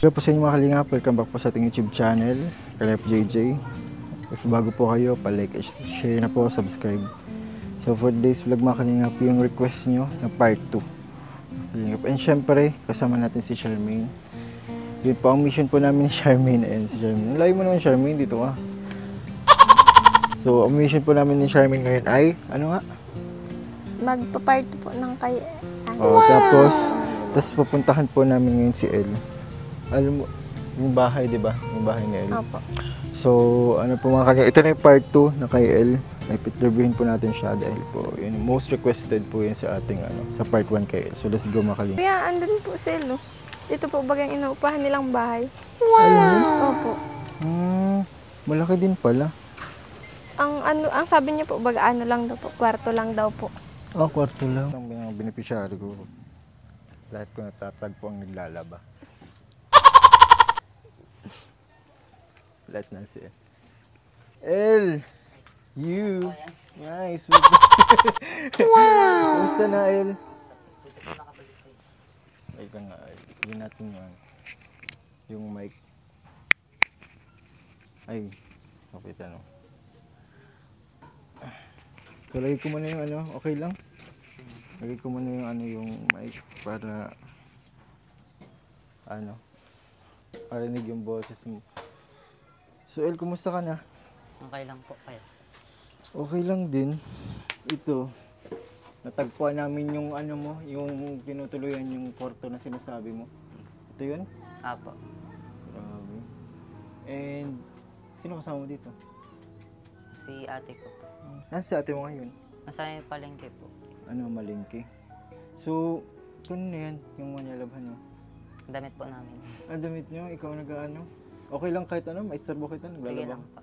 Hello po sa inyo mga kalingap, welcome back po sa ating YouTube channel, Kalingap JJ. If bago po kayo, palike, share na po, subscribe. So for today's vlog mga kalingap, yung request nyo na part 2. Kalingap. And syempre, kasama natin si Charmaine. Yun po ang mission po namin ni Charmaine. Ayan si Charmaine. Layo mo naman Charmaine, dito ka. So ang mission po namin ni Charmaine ngayon ay, ano nga? Magpa-party po ng kay... Oh, tapos pupuntahan po namin ngayon si El. Alam mo, yung bahay, di ba? Yung bahay ni El. Opo. So, ano po mga kanya, ito na yung part 2 na kay El. Interviewin po natin siya dahil po, yun, most requested po yun sa ating, sa part 1 kay El. So, let's go mga kalingap. Kuya, andun po si Elo. Dito po bagang inuupahan nilang bahay. Wow! Opo. Malaki din pala. Ang sabi niya po, baga ano lang daw po, kwarto lang daw po. Oh, kwarto lang. Ang beneficiary ko, lahat ko natatagpo ang naglalaba. Lahat na siya. El! You! Nice! Wow! Kumusta na, El? Ay ka nga, El. Hindi natin yung mic. Ay, kapit ano. So, lagay ko muna yung okay lang? Lagay ko muna yung yung mic para marinig yung boses mo. So, El, kumusta ka na? Okay lang po kayo. Okay lang din. Ito, natagpuan namin yung yung tinutuluyan yung kwarto na sinasabi mo. Ito yun? Apo. Grabe. And, sino kasama mo dito? Si ate ko po. Nasa si ate mo ngayon? Nasa palengke po. Malingki. So, kung na yan, yung manlalabhan mo? Damit po namin. Ang damit nyo, ikaw okay lang kahit maistorbo kita, Sige naglalaba. lang po.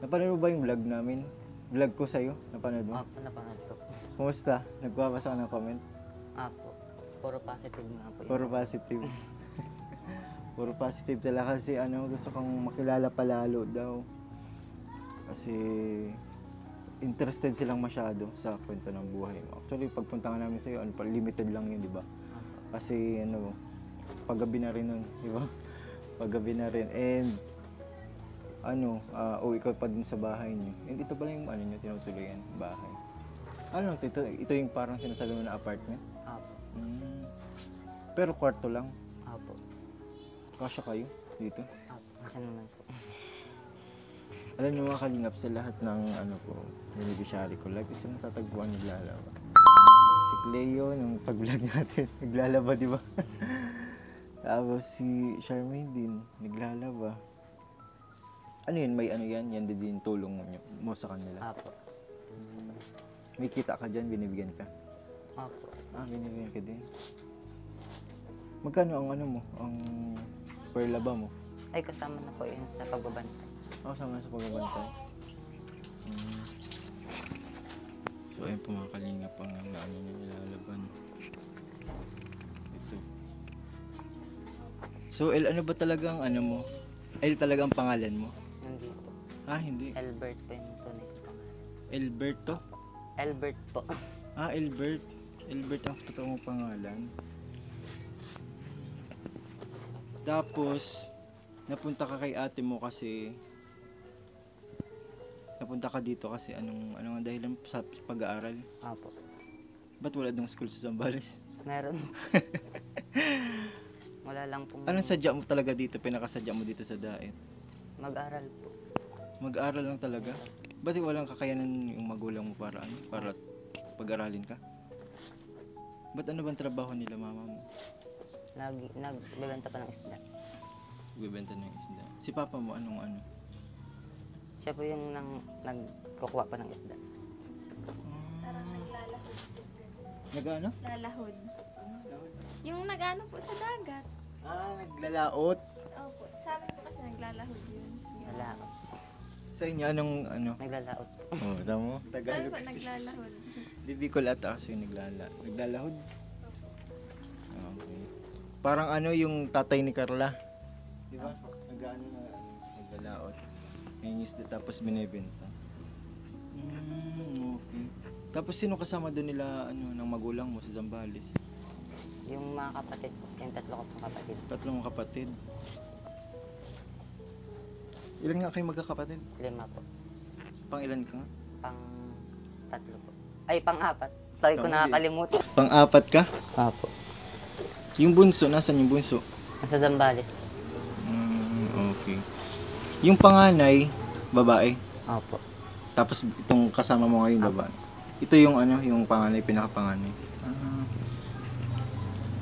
Napanood mo ba yung vlog namin? Vlog ko sa'yo, napanood mo? Apo, napanood ko. Kumusta? Nagbabasa ka ng comment? Apo. Puro positive nga po yun. Puro positive. Puro positive talaga kasi gusto kang makilala palalo daw. Kasi interested silang masyado sa kwento ng buhay mo. Actually, pagpunta nga namin sa'yo, limited lang yun, di ba? Kasi paggabi na rin nun, di ba? Paggabi na rin. And, ikaw pa din sa bahay niyo. And ito pala yung niyo, tinutuloyan, bahay. Ito yung parang sinasabi mo na apartment? Apo. Pero kwarto lang. Apo. Kasya kayo dito? Apo. Kasi naman po. Alam niyo mga kalingap, sa lahat ng beneficiary ko, like isa natatagpuan naglalaba. Si Cleo, nung pag-vlog natin, naglalaba, di ba? Tapos si Charmaine din, naglalaba. Ano yun? May yan? Yan din tulong mo sa kanila? Apo. May kita ka dyan, binibigyan ka? Apo. Binibigyan ka din. Magkano ang ang per laba mo? Ay, kasama na po yun sa pagbabantay. Sama sa pagbabantay. So ayun po mga kalingap ang nilalaban. Ito. So El, ano ba talagang mo? El talagang pangalan mo? Hindi po. Hindi. Albert po yung tunay ko pangalan. Alberto? Albert po. Albert. Albert ang totoong pangalan. Tapos, napunta ka kay ate mo kasi napunta ka dito kasi anong ang dahilan sa pag-aaral? Apo. Ba't wala dong school sa Zambales? Meron. Wala lang pong... Anong sadya mo talaga dito? Pinakasadya mo dito sa Daet? Mag-aral po. Mag-aaral lang talaga? Ba't walang kakayanan yung magulang mo para pag-aralin ka? Ba't ano bang trabaho nila mama mo? Nagbebenta pa ng isda. Nagbebenta ng isda. Si papa mo anong? Siya po yung nagkukuha pa ng isda. Parang naglalahod. Nag-ano? Lalahod. Yung nag-ano po sa dagat. Naglalaot. Opo. Sa amin po kasi naglalahod yun. Naglaot. Sa inyo anong Naglalaot po. tamo? Sabi Tagalog po kasi. naglalahod. Di Bicol ata kasi naglalahod. Okay. Parang yung tatay ni Carla. Di ba? Naglalaot. Yung isda tapos binebenta. Okay. Tapos sino kasama doon nila ng magulang mo sa Zambales? Yung mga kapatid po, yung 3 ko pong kapatid. 3 kapatid. Ilan nga kayo magkakapatid? 5 po. Pang ilan ka nga? Pang 3 po. Ay, pang 4. Sabi ko Tama, nakakalimutan. Pang 4 ka? Opo. Yung bunso, nasan yung bunso? Nasa Zambales. Okay. Yung panganay, babae. Opo. Tapos itong kasama mo ngayon, babae. Ito yung ano, yung panganay, pinakapanganay.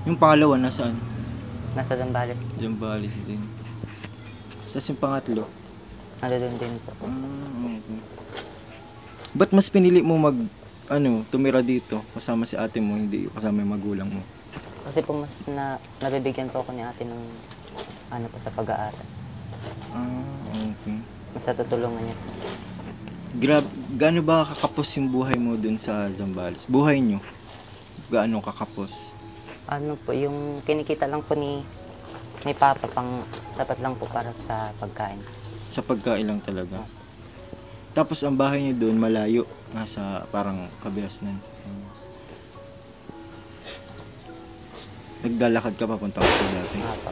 Yung pangalawa, nasaan? Nasa Zambales. Yung balis din. Tapos yung pangatlo. Nandun din po. Okay. Ba't mas pinili mo tumira dito kasama si ate mo, hindi kasama yung magulang mo? Kasi po mas nabibigyan po ako ni ate ng sa pag-aaral. Okay. Mas natutulungan niya po. Gaano ba kakapos yung buhay mo dun sa Zambales? Buhay nyo? Gaano kakapos? Yung kinikita lang po ni Papa, pang sapat lang po para sa pagkain. Sa pagkain lang talaga. Tapos ang bahay niyo doon malayo, nasa parang Kabiasnan. Naglalakad ka papunta ka sa dati. Opo.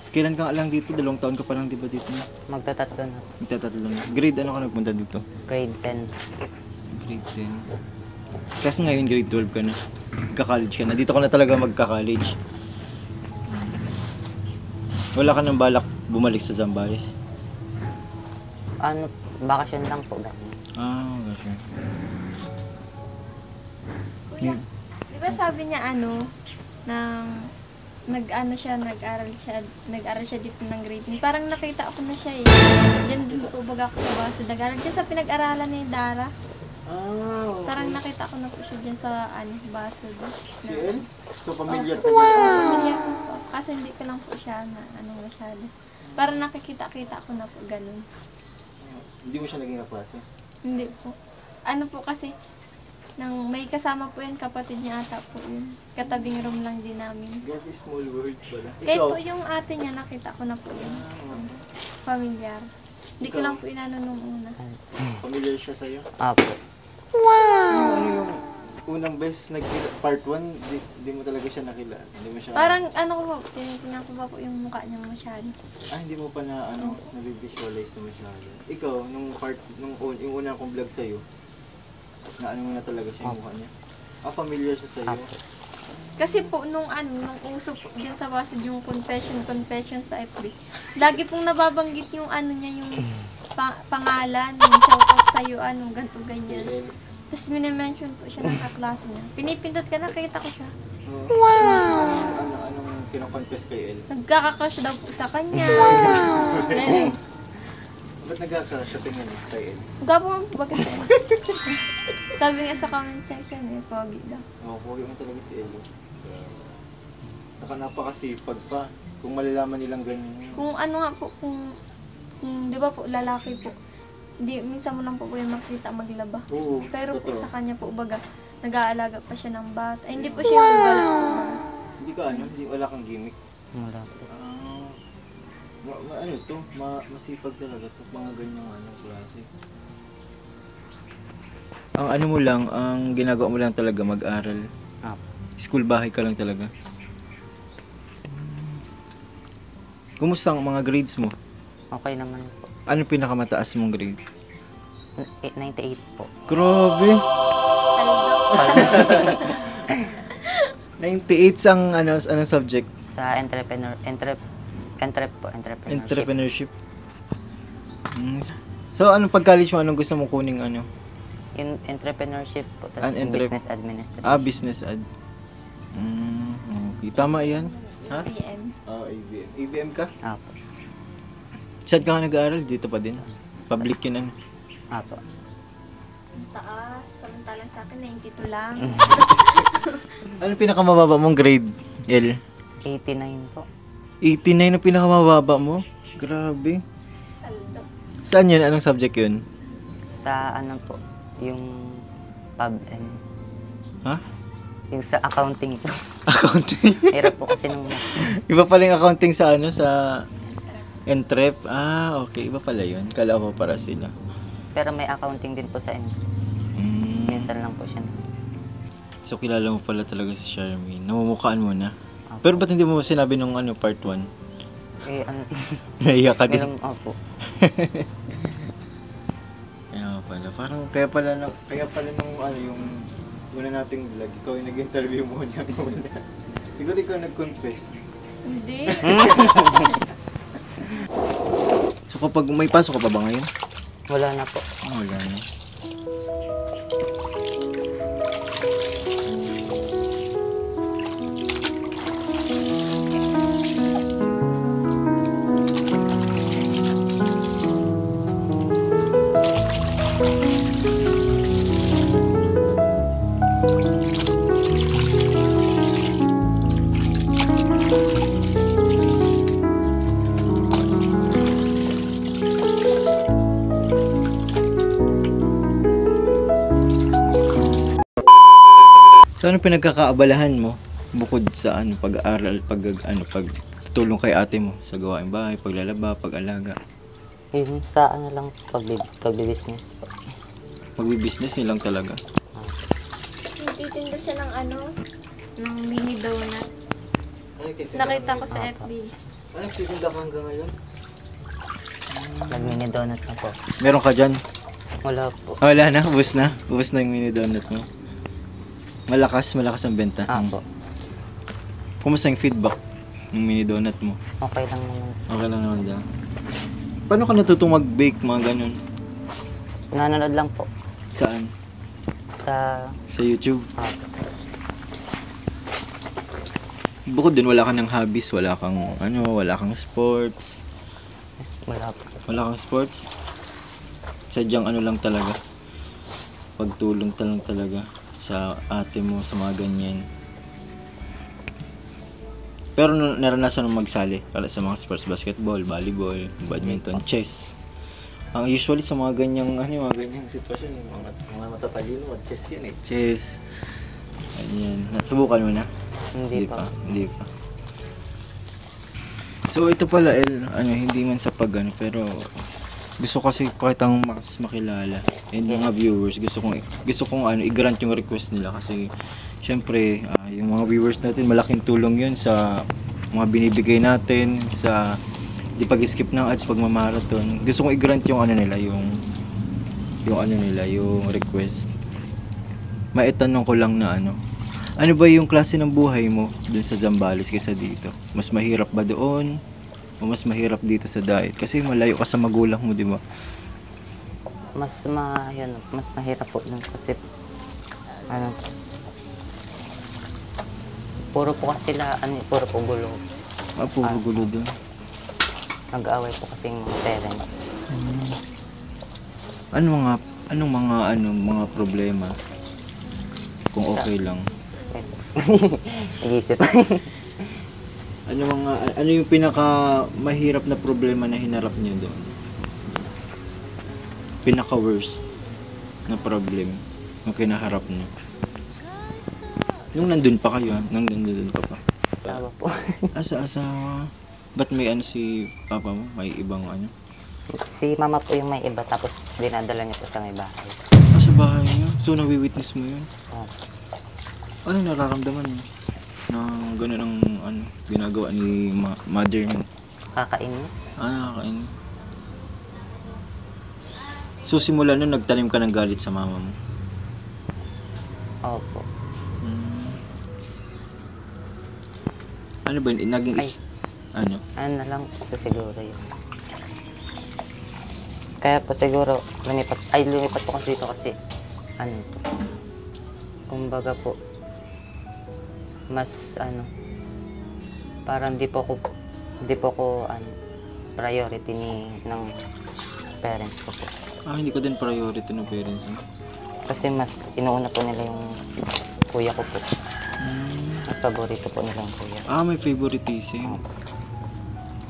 Kailan ka lang dito? 2 taon ka pa lang, di ba dito? Magtatatlo na po. Magtatatlo na. Grade ano ka nagpunta dito? Grade 10. Grade 10. Kasi ngayon grade 12 ka na. Magka-college ka na. Dito ka na talaga magka-college. Wala ka nang balak bumalik sa Zambales? Bakasyon lang po. Ganun. Okay. Kuya, di ba sabi niya nag-aral siya dito ng grade 10. Parang nakita ko na siya eh. Diyan din po baga ako sa base. Nag-aral siya sa pinag-aralan ni Dara. Okay. Parang nakita ko na po siya dyan sa base. Si El? So, familiar ka Pamilya ko po. Kasi hindi ko lang po siya na masyado. Parang nakikita-kita ko na po ganun. Hindi mo siya naging kaklase? Hindi po. Po kasi, may kasama po yun, kapatid niya ata po yun. Katabing room lang din namin. Very small world pala. Kahit po yung ate niya, nakita ko na po yun. Familiar. Hindi ko lang po inano nung una. Familiar siya sa'yo? Opo. Ano yung unang best part 1, di mo talaga siya nakilala? Hindi mo siya... Parang tinitingnan ko ba po yung mukha niya masyado. hindi mo pa na nabivisualize na masyado. Ikaw, yung unang kong vlog sa'yo, na mo na talaga siya yung mukha niya? Familiar siya sa'yo? Opo. Kasi po, nung uso po dyan sa basid yung confession sa FB, lagi pong nababanggit yung niya, yung pangalan, yung shoutout sa'yo, ganito, ganyan. Tapos minimension po siya ng kaklase niya. Pinipindot ka, nakita ko siya. Anong kinoconfess kay El? Nagkaka-crush daw po sa kanya. Ganun. Ba't nagkaka-crush siya tingin kay El? Gabo nga po ba kasi? Sabi nga sa comment section pogi daw. Pogi mo talaga si El. Saka napakasipag pa. Kung malalaman nilang ganyan. Kung kung di ba po, lalaki po. Minsan mo lang po yung makita maglaba. Oo, Pero po totoo. sa kanya po, nag-aalaga pa siya ng bata. Hindi po siya yung wala po. Hindi ka wala kang gimmick. Wala po. Masipag talaga to, mga ganyang klase. Ang ginagawa mo lang talaga mag-aral. Opo. School bahay ka lang talaga. Kumusta ang mga grades mo? Okay naman po. Ano pinakamataas mong grade? 98 po. Grabe! Paldo. 98 ang anong subject? Sa entrepreneurship. So, anong pag-college mo? Anong gusto mo kuning Yung entrepreneurship po, tapos business administration. Business ad. Okay. Tama yan? Ha? PM. ABM. ABM ka? Opo. Saan ka nag-aaral? Dito pa din? Public yun Opo. Taas. Samantalang sa akin, 92 lang. Ano pinakamababa mong grade, L? 89 po. 89 ang pinakamababa mo? Grabe. Paldo. Saan yun? Anong subject yun? Sa po, yung pub-m. Ha? Yung sa accounting po. Accounting? Hirap po kasi nung Iba pala yung accounting sa sa Entrep? Okay. Iba pala yun. Kala ko para sila. Pero may accounting din po sa Mm. Minsan lang po siya. So, kilala mo pala talaga si Charmaine. Namumukhaan mo na. Pero ba't hindi mo sinabi nung part 1? Eh, ano, Naiyak ka din. meron, opo. Kaya pala. Parang, kaya pala nung yung una nating vlog, ikaw yung nag-interview muna. Siguro ikaw nag-confess. Hindi. So, kapag may pasok ka pa ba ngayon? Wala na po. Wala na. So, ano pinagkakaabalahan mo bukod sa pag-aaral, pagtutulong kay ate mo sa gawaing bahay, paglalaba, pag-alaga? Yun sa ano lang, pagbi-business po. Magbi-business yun lang talaga. Nagtitinda siya ng ng mini donut. Nakita ko sa FB. Ano, titinda ka hanggang ngayon? Nag-mini donut na po. Meron ka dyan? Wala po. Wala na, ubus na. Ubus na yung mini donut mo. Malakas ang benta. Apo. Kumusta yung feedback ng mini donut mo? Okay lang naman. Okay lang naman daw. Paano ka natutong mag-bake, mga ganun? Nanonood lang po. Saan? Sa YouTube? Apo. Bukod dun, wala ka ng hobbies, wala kang sports. Wala po. Wala kang sports? Sadyang lang talaga. Pagtulong lang talaga sa ate mo, sa mga ganyan. Pero naranasan mo magsali para sa mga sports, basketball, volleyball, badminton, chess. Ang usually sa mga ganyang sitwasyon, mga matatalino, chess yun eh. Chess. Ganyan. Nasubukan mo na? Hindi pa. Hindi pa. So ito pala hindi man sa pero gusto kasi pakitang mas makilala and mga viewers gusto kong i-grant yung request nila kasi syempre yung mga viewers natin malaking tulong yun sa mga binibigay natin sa di pag-skip ng ads pag mamarathon. Gusto kong i-grant yung yung request. Maitanong ko lang na ano ba yung klase ng buhay mo dun sa Zambales kaysa dito? Mas mahirap ba doon? O mas mahirap dito sa diet? Kasi malayo ka sa magulang mo, di ba? Mas mahirap po yun kasi puro po kasi puro po gulo. Puro gulo doon. Nag-aaway po kasi yung mga parents. Anong mga problema? Kung okay lang. Nag-iisip. Ano yung pinaka mahirap na problema na hinarap niyo doon? Pinaka worst na problem na kinaharap niyo? Nung nandun pa kayo, nung nandun ka pa. Tawa po. Asawa. Ba't may si papa mo? May ibang Si mama po yung may iba tapos dinadala niya po sa may bahay. Sa bahay niyo? So nawi-witness mo yun? Oh. Ano nararamdaman mo? Na gano'n ang ginagawa ni mother mo? Kakainis. Nakakainis. So simula nun nagtanim ka ng galit sa mama mo? Opo. Ano ba yun? Naging Ano na lang po siguro yun. Kaya po siguro lumipat po kasi dito kasi kumbaga po mas parang di po ko priority ng parents ko po. Hindi ka din priority ng parents mo? Kasi mas inuuna po nila yung kuya ko po. Mas paborito po nila yung kuya. May favoritism.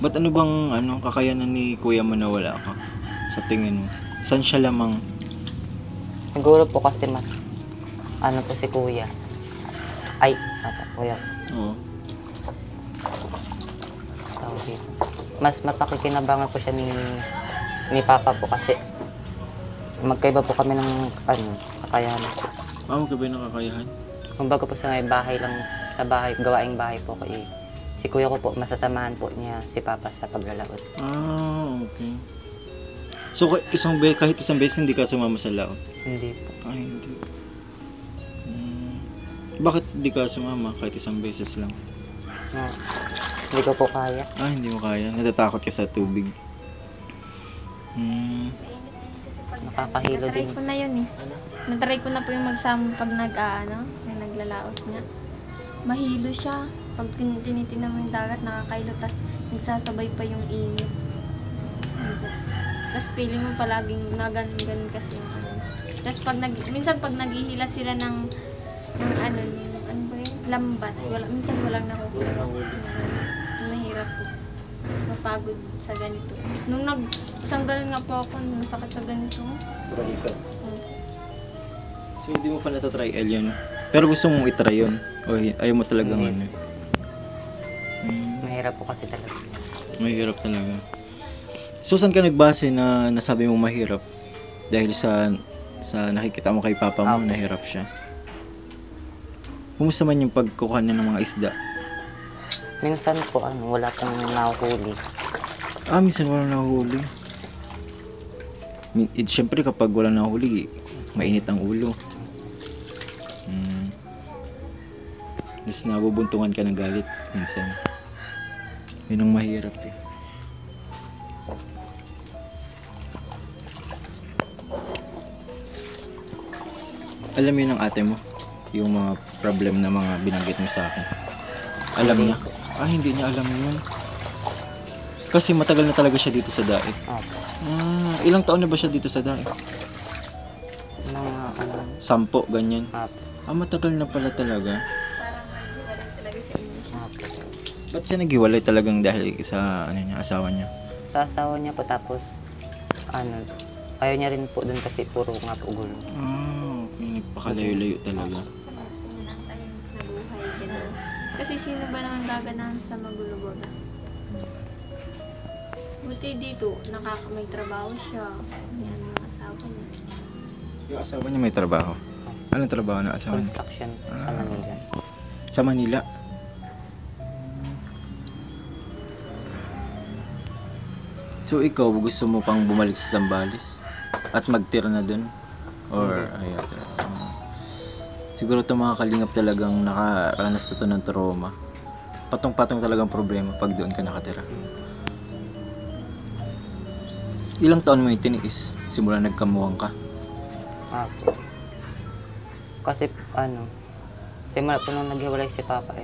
Ba't ano bang kakayanan ni kuya mo na wala ka? Sa tingin mo? Saan siya lamang? Siguro po kasi mas po si kuya. Kuya. Oo. Tawag dito. Mas mapakikinabangan po siya ni papa po kasi magkaiba po kami ng kakayahan po. Magkaiba ng kakayahan? Kumbaga po sa may bahay lang, sa bahay, gawaing bahay po kayo. Si kuya ko po, masasamahan po niya si Papa sa paglalaot. Okay. So, kahit isang beses hindi ka sumama sa laot? Hindi po. Hindi. Bakit hindi ka sumama kahit isang beses lang? No, hindi ko po kaya. Hindi mo kaya. Natatakot ka sa tubig. Kasi pag Nakakahilo natry din. ko na yun eh. Natry ko na po yung magsama pag yung naglalaot niya. Mahilo siya. Pag tinitingnan mo yung dagat, nakakahilo. Tapos nagsasabay pa yung init. Tapos feeling mo palaging nagan kasi yung ano. Tapos minsan pag naghihila sila ng ano ba yun? Lambat. Minsan walang nakukuha. Mahirap po. Mapagod sa ganito. Nung isang ganun nga po ako, masakit sa ganito. Balikat. So, hindi mo pa natatry yun? Pero gusto mong itry yun? O ayaw mo talagang Hindi. ano? Mahirap po kasi talaga. Mahirap talaga. So, saan ka nagbase na nasabi mo mahirap? Dahil sa nakikita mo kay Papa mo, nahirap siya. Kumusta man yung pagkukuha niya ng mga isda? Minsan po, wala pong nahuhuli. Minsan walang nahuli. Siyempre kapag walang nahuli, mainit ang ulo. Tapos nabubuntungan ka ng galit minsan. Yun ang mahirap eh. Alam mo yun ng ate mo? Yung mga problem na mga binanggit mo sa akin. Alam niya? Hindi niya alam yun. Kasi matagal na talaga siya dito sa Daet. Opo. Ilang taon na ba siya dito sa Daet? Mga 10, ganyan. Opo. Matagal na pala talaga. Parang naghiwalay talaga sa inyo siya. Opo. Ba't siya naghiwalay talagang dahil sa asawa niya? Sa asawa niya po, tapos ayaw niya rin po dun kasi puro nga po gulo. Okay. Nagpakalayo-layo talaga. Tapos yun ang tahimik na buhay. Ganun. Kasi sino ba naman gaganahan sa magulo-baga? Buti dito, may trabaho siya. Yan ang asawa niya. Yung asawa niya may trabaho? Anong trabaho ng asawa niya? Construction sa Manila. Sa Manila? So ikaw, gusto mo pang bumalik sa Zambales? At magtira na dun? Or, siguro itong mga kalingap talagang nakaranas na to ng trauma. Patong-patong talagang problema pag doon ka nakatira. Ilang taon mo yung tiniis? Simula nagkamuwang ka? Opo. Kasi simula po nung naghiwalay si Papa,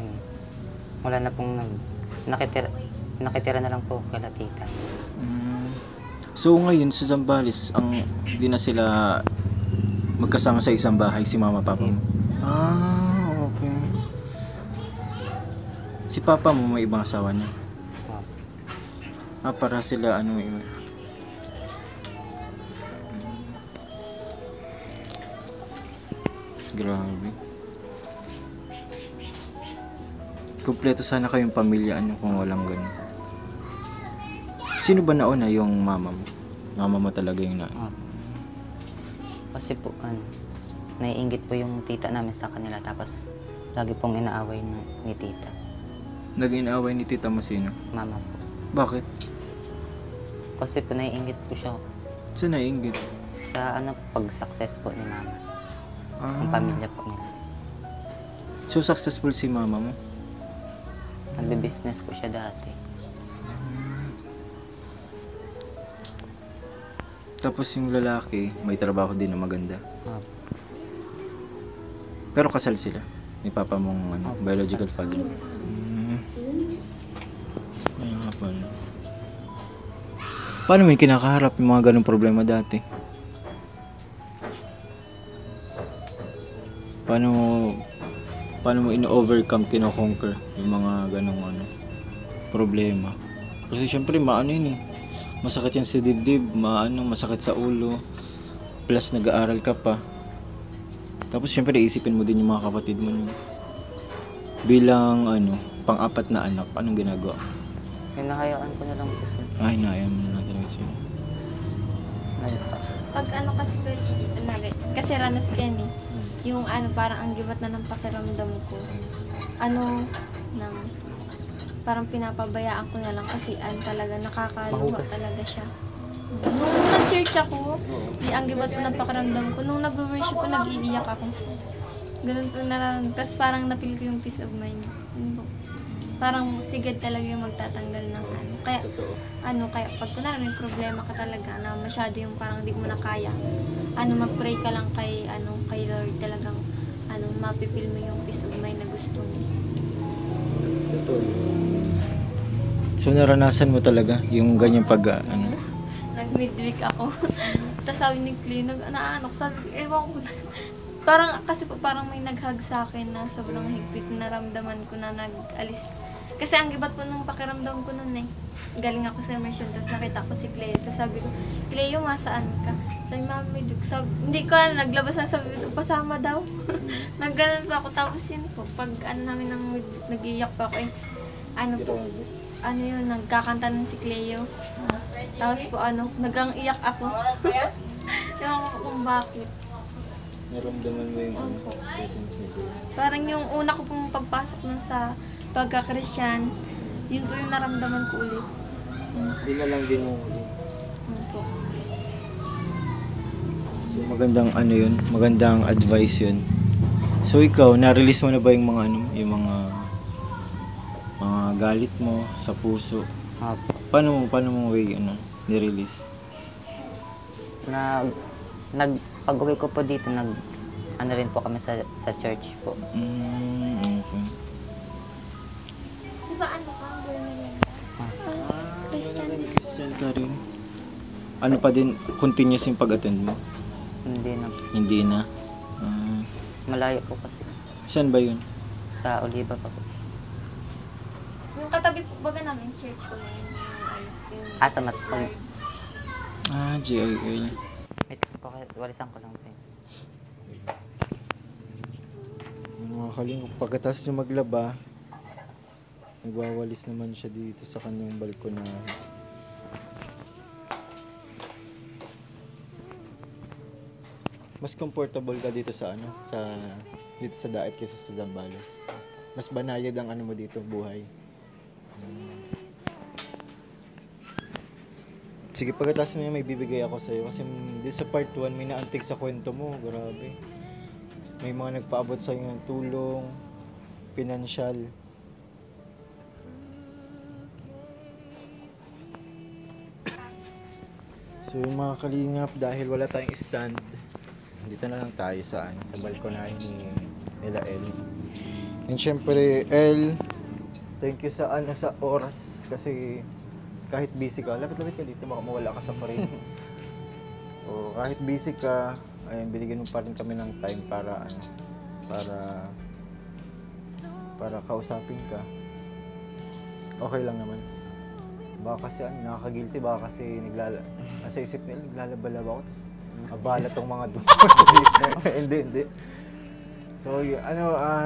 wala na pong nakitira na lang po kay tita. So ngayon sa Zambales, hindi na sila magkasama sa isang bahay, si mama papa mo? Okay. Si papa mo may ibang asawa niya? Opo. Para sila Grabe. Kumpleto sana kayong pamilya kung walang ganun. Sino ba nauna, yung mama mo? Mama mo talaga yung Opo. Kasi po, naiinggit po yung tita namin sa kanila, tapos lagi pong inaaway ni tita. Naging away ni tita mo sino? Mama po. Bakit? Kasi po naiinggit po siya Saan naiinggit? sa pag-success po ni mama. Ang pamilya po nila. So successful si mama mo? Nagbe-business po siya dati. Tapos yung lalaki, may trabaho din na maganda. Opo. Pero kasal sila ni papa mong biological father. Ayun nga pala. Paano mo yung kinakaharap yung mga ganong problema dati? Paano mo ino-overcome, kino-conquer yung mga ganong problema? Kasi syempre masakit yan sa dibdib, masakit sa ulo, plus nag-aaral ka pa. Tapos syempre isipin mo din yung mga kapatid mo bilang pang-apat na anak, anong ginagawa? Hinahayaan ko na lang po sila. Hinahayaan mo na talaga sila. Pag ano kasi ko, kasi ranas ka yan eh. Yung ano, parang ang gibat na ng pakiramdam ko. Ano, nang parang pinapabayaan ko na lang kasi talaga nakakaluha Mahugas. talaga siya. Nung nag-church ako, ang gibat po ng pakiramdam ko. Nung nag-worship ko, nag-iiyak ako. Ganun po nararamdaman. Tapos parang napil ko yung peace of mind. Yun po. Parang sigad talaga yung magtatanggal ng ano. Kaya, kaya pag kunwari may problema ka talaga na masyado yung parang hindi mo na kaya, mag-pray ka lang kay Lord talagang, mapipil mo yung peace of mind na gusto mo. Totoo. So naranasan mo talaga yung ganyan pag Nag-midweek ako. Tapos sabi ni Clay, nag-aanak, sabi ko, ewan ko na. Parang may nag-hug sa akin na sobrang higpit, naramdaman ko na nag-alis. Kasi ang gibat po nung pakiramdam ko nun eh. Galing ako sa immersion, tapos nakita ko si Clay. Tapos sabi ko, Clay, masaan ka? Sabi, Mami, hindi ko naglabas na, sabi ko, pasama daw. Nagganon pa ako, tapos yun po, pag namin nag-iiyak pa ako nagkakanta nun si Cleo. Tapos po nagang-iyak ako. Ewan ko kung bakit. naramdaman mo yung Opo. presence ni God. Parang yung una ko pong pagpasok nun sa pagka-Christian, yun po yung naramdaman ko ulit. Hindi na lang din mo ulit. Yun po. So magandang yun, magandang advice yun. So ikaw, na-release mo na ba yung mga yung mga galit mo sa puso? Paano mo way ni-release? Pag-uwi ko po dito, rin po kami sa church po. Okay. Di ba ka? Born again ka? Christian din. Christian ka rin. Ano pa din, continuous yung pag-attend mo? Hindi na. Hindi na. Malayo po kasi. Saan ba yun? Sa Oliva pa po. Yung katabi po baga namin, church ko na yun. Sa Matson. GIL. Wait po, walisan ko lang po yun. Mga kalingap, pagkatapos niya maglaba, nagwawalis naman siya dito sa kanyang balkonahe. Mas comfortable ka dito sa dito sa Daet kaysa sa Zambales. Mas banayad ang mo dito buhay. Sige, pagkatapos mo may bibigay ako sa'yo. Kasi dito sa part 1, may naantig sa kwento mo. Grabe. May mga nagpaabot sa'yo ng tulong, pinansyal. So yung mga kalingap, dahil wala tayong stand, dito na lang tayo sa balkonahe ni nila El. And syempre, El, thank you sa sa oras kasi kahit busy ka, lapit-lapit ka dito, baka mawala ka sa frame. So kahit busy ka, ayun, binigyan mo pa rin kami ng time para kausapin ka. Okay lang naman. Baka kasi nakaka-guilty, baka kasi nasa isip nila, naglalaba-laba ako, tapos abala tong mga hindi. So,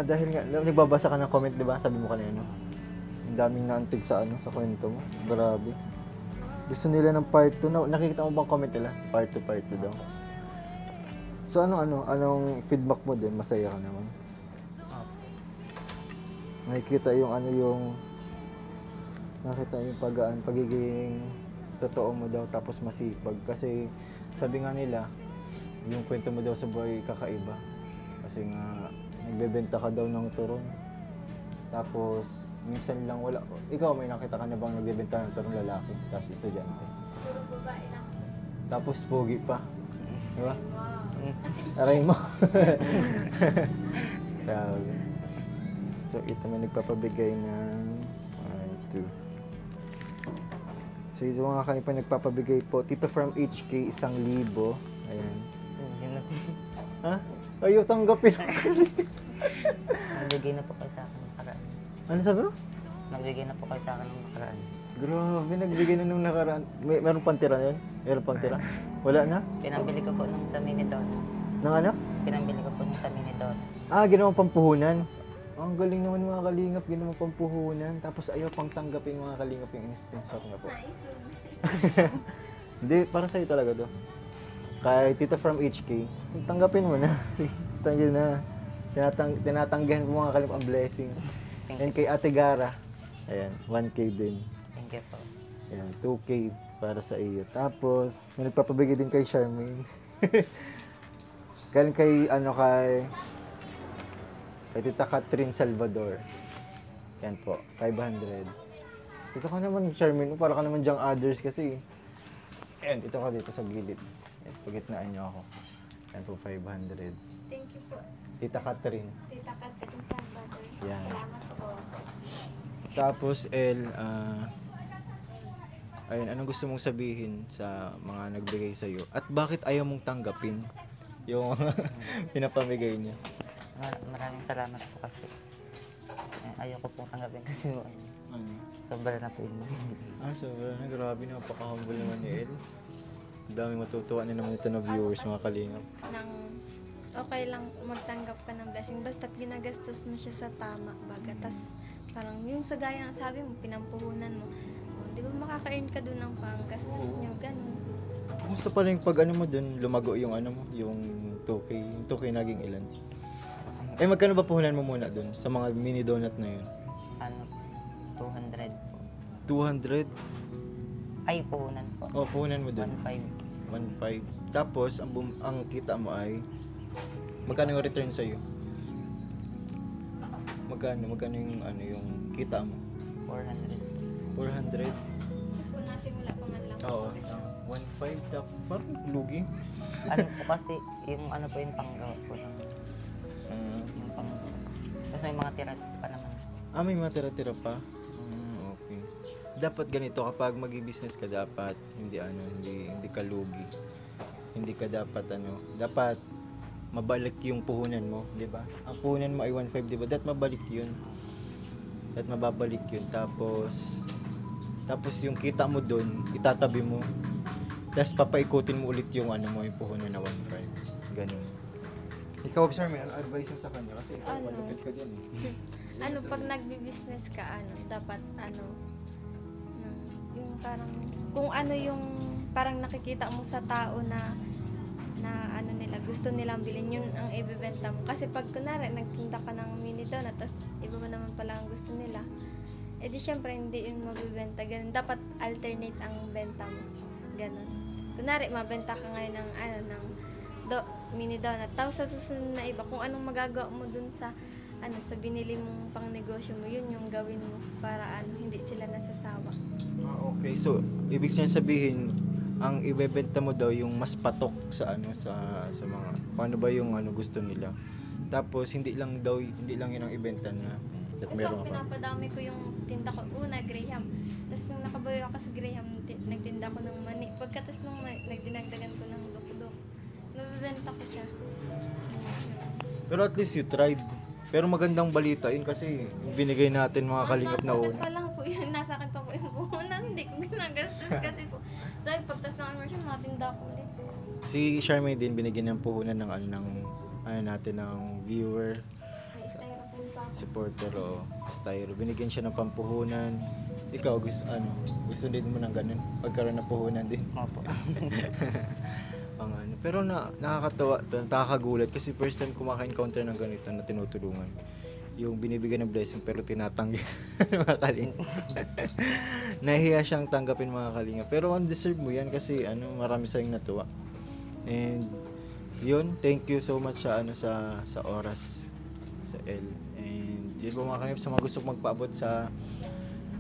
dahil nga, nagbabasa ka ng comment, di ba? Sabi mo kanina, ang daming naantig sa kwento mo. Grabe. Gusto nila ng part 2. Nakikita mo bang comment nila? Part 2 daw. So, anong feedback mo din? Masaya ka naman. Nakikita nakita yung pagiging totoo mo daw tapos masipag. Kasi sabi nga nila, yung kwento mo daw sa buhay kakaiba. Kasi nga, nagbebenta ka daw ng turon. Tapos, minsan lang wala. Ikaw, may nakita ka na bang nagbebenta ng turon lalaki, tapos estudyante? Tapos, pogi pa. Di ba? Aray mo. Grabe. So, ito may nagpapabigay ng 1, 2. So, ito mga kanipa nagpapabigay po. Tito from HK, 1,000. Ayan. Yun na po. Ha? Ayaw tanggapin. Nagbigay na po kayo sa akin ng nakaraan. Ano sabi mo? Nagbigay na po kayo sa akin ng nakaraan. Grabe, nagbigay na nung nakaraan. Meron pang tira yun? Meron pang tira? Wala na? Pinambili ko po nung sa Minidon. Nang ano? Pinambili ko po nung sa Minidon. Ginawang pampuhunan. Ang galing naman mga kalingap, ginawang pampuhunan. Tapos ayaw pang tanggapin mga kalingap yung in-sponsor na po. Hindi, para sa'yo talaga to. Kay Tita from HK. So, tanggapin mo na. Tanggapin na. Tinatanggihan mo mga kalingap ang blessing. And kay Ate Gara, ayan, 1K din. Thank you po. Ayan, 2K para sa iyo. Tapos, may nagpapabigay din kay Charmaine. Galing kay, kay Tita Catherine Salvador. Yan po, 500. Dito ka naman, Charmaine, para ka naman dyang others kasi. Ayan, dito ka dito sa gilid. Ayan, pagitnaan niyo ako. Yan po, 500. Thank you po. Tita Catherine. Tita Catherine Salvador. Yan. Salamat po. Tapos, ayun, anong gusto mong sabihin sa mga nagbigay sa'yo? At bakit ayaw mong tanggapin yung pinapamigay niya? Maraming salamat po kasi ayoko pong tanggapin kasi Ano? sobra na po yun. Sobrang grabe, napaka-humble naman ni El. Ang daming matutuwa na naman ito na viewers, mga kalingap. Nang okay lang magtanggap ka ng blessing basta't ginagastos mo siya sa tama baga. Tas parang yung sa gaya ng sabi mo, pinampuhunan mo. Di ba makaka-earn ka dun ng panggastos nyo, ganun. Kumusta pala yung pag mo dun, lumago yung yung 2K? Yung 2K naging ilan? Magkano ba puhunan mo muna dun sa mga mini donut na yun? 200 po. 200? Ay, puhunan po. Oh, puhunan mo dun. 1.5. 1.5. Tapos, ang kita mo ay, magkano yung return sa'yo? Magkano yung, yung kita mo? 400. 400? Tapos kung nasimula pa man lang. Oo. 1.5, tapos parang lugi. Po kasi, yung po yung panggawa po. Yung panggawa. Tapos may mga tira pa naman. May mga tira-tira pa? Okay. Dapat ganito, kapag mag-business ka, dapat hindi ka lugi. Hindi ka dapat dapat mabalik yung puhunan mo, di ba? Ang puhunan mo ay 1.5, di ba? Dapat mabalik yun. Dapat mababalik yun. Tapos yung kita mo doon, itatabi mo. Tapos papaikutin mo ulit yung yung puhunan na 1.5. Ganun. Ikaw, Sir, may advice mo sa kanya kasi ikaw malupit ka dyan Pag nagbi-business ka, dapat yung parang, kung yung parang nakikita mo sa tao na nila, gusto nilang bilhin, yun ang ibebenta mo. Kasi pag kunwari, nagtinda ka ng mini donut, tapos iba mo naman pala ang gusto nila, di syempre hindi yun mabibenta. Ganun. Dapat alternate ang benta mo. Ganun. Kunwari, mabenta ka ngayon ng, mini donut. Tapos sa susunod na iba, kung anong magagawa mo dun sa, sa binili mong pang negosyo mo, yun yung gawin mo para hindi sila nasasawa. Okay. So, ibig sabihin, ang ibebenta mo daw yung mas patok sa sa mga kung ano ba yung gusto nila. Tapos hindi lang yun ang ibenta niya. At Kasi meron ka. pinapadami ko yung tinda ko. Una, Graham. Tapos nung nakabayo ako sa Graham, nagtinda ko ng mani. Pagkatas nung nagdinagdagan ko ng dukduk, nabibenta ko siya. Pero at least you tried. Pero magandang balita yun kasi yung binigay natin mga kalingap na Nasa akin una. pa lang po yun. Nasa akin pa po yung puhunan. Hindi ko ginagastos kasi po. Sabi, pagtas ng immersion, matinda ko ulit. Si Charmaine din binigyan ng puhunan ng natin ng viewer, May styrofoam pa ako. supporter o styro. Binigyan siya ng pampuhunan. Ikaw gusto din mo ng ganun? Pagkaroon ng puhunan din. Opo. Pero nakakatawa, nakakagulat kasi first time ko maka-encounter ng ganito na tinutulungan. Yung binibigyan ng blessing pero tinatanggi mga kalinga. Nahiya siyang tanggapin mga kalinga. Pero deserve mo yan kasi marami sa natuwa. And yun, thank you so much sa oras sa El. And yun po mga kalinga, sa mga gusto magpaabot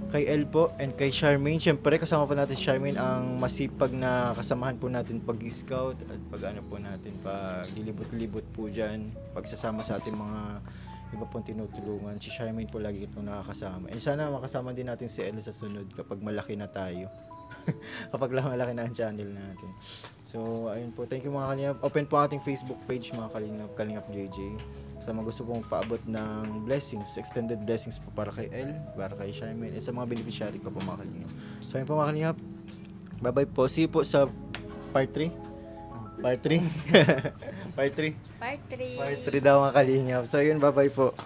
kay El po and kay Charmaine. Siyempre, kasama po natin si Charmaine, ang masipag na kasamahan po natin pag-scout at pag lilibot-libot po dyan, pagsasama sa ating mga iba pong tinutulungan. Si Charmaine po lagi po nakakasama. And sana makasama din natin si El sa sunod kapag malaki na tayo. Kapag malaki na ang channel natin. So, ayun po. Thank you mga kalingap. Open po ang ating Facebook page mga Kalingap JJ. Sa mga gusto pong paabot ng blessings, extended blessings po para kay El, para kay Charmaine, at sa mga beneficiary ko po mga kalingap. So, ayun po mga kalingap. Bye-bye po. See you po sa part 3. Part 3? Part 3? Part 3. Part 3 daw mga kalingap. So, yun. Bye-bye po.